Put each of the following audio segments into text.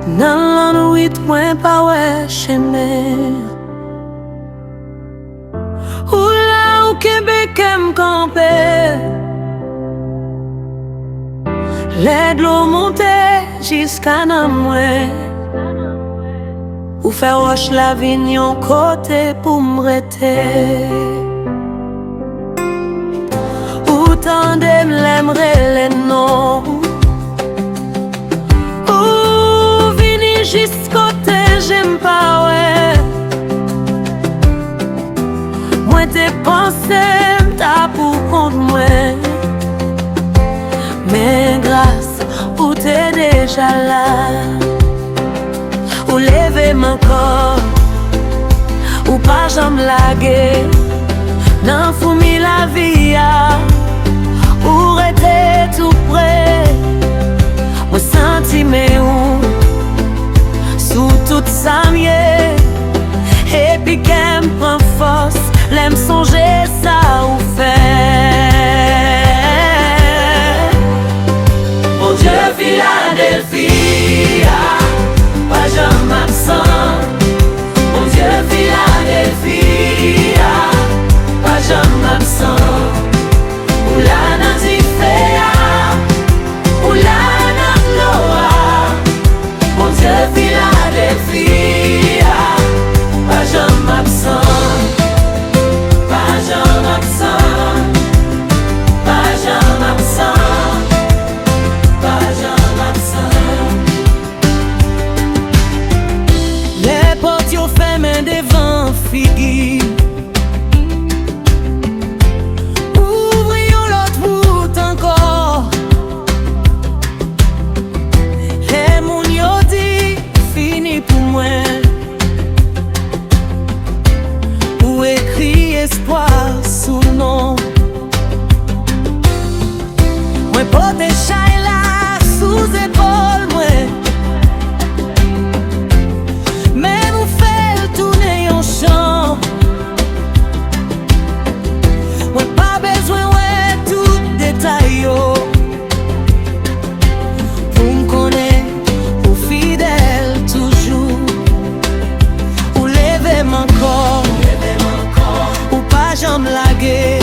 Nan l'ennui mwen pa wè chene. Ou la ou kebe kem kampe, lè d'lo monte jiska nan mwen. Ou fè roche la vin yon kote pou m'rete. Ou tande m'lemre le non. Ou vini jis kote jem pa wè. Mwen te pense m'ta pou kont mwen. Men grâce ou te deja la. Ou leve man kor, ou pa jam lage. Nan foumi la viya, ou rete tout près. Mwen senti me ou, sou tout sa mye. Epi kem pran fos, lem sonje sa ou fe. Mon Dieu Philadelphia, pas jamais absent. Mon Dieu Philadelphia, pas jamais absent. Ou la nan zifea, ou la nan loa. Mon Dieu Philadelphia, pas jamais absent. Pas jamais absent. Pas jamais absent. Pas jamais absent. Les portes yo fermées devant figi. Ouvrions l'autre route encore. Les moun yo dit fini pour moi. Ou écrit espoir sous nom. Moi pote chay la sous épaule moi. Mais nous fait tourner en champ. Moi pas besoin ouais tout détail yo. Pour m'connaitre, ou fidèle toujours. Ou lever mon corps, ou pas jam lage.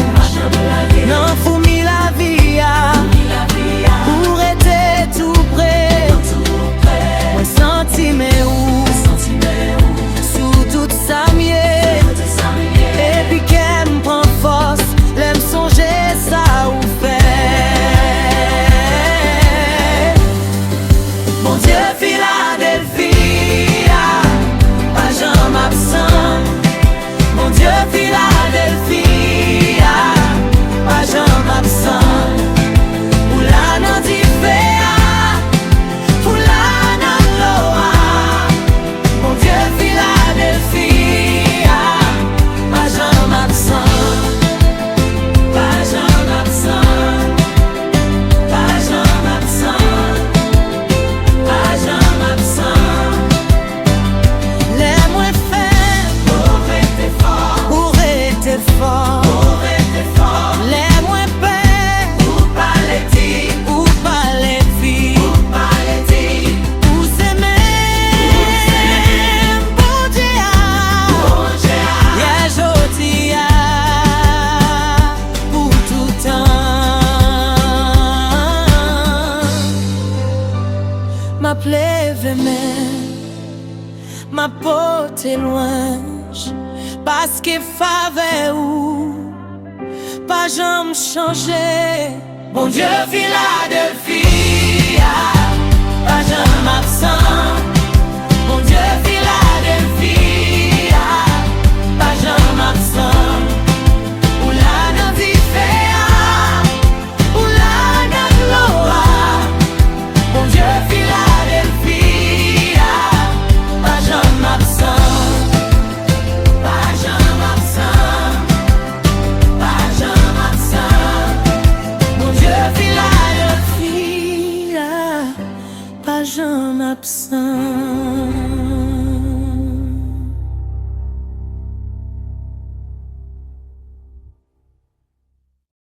Nan foumi la viya, ou rete tout près. Moi senti me ou, sous tout sa mye. Epi kem pran fos, lem sonje sa ou fe. Mon Dieu Philadelphia, pas jamais absent. Mon Dieu Philadelphia, pas jamais absent. Ou la nan zifea, ou la nan loa. Mon Dieu Philadelphia, pas jamais absent. Pas jamais absent. Pas jamais absent. Pas jamais absent. Les moins faibles, ou rete fort. Les moins pères, ou pas les filles. Ou c'est même bon Dieu. Y'a jodi ya, pour tout temps. Ma plève ma porte est loin. Parce que fave ou pas jamais changer. Bon Dieu Philadelphia, pas jamais absent. Mon Dieu Philadelphia, pas jamais absent. Ou la nan zifea, ou la nan loa. Mon Dieu Philadelphia, pas jamais absent. Pas jamais absent. Pas jamais absent. Mon Dieu Philadelphia, pas jamais absent.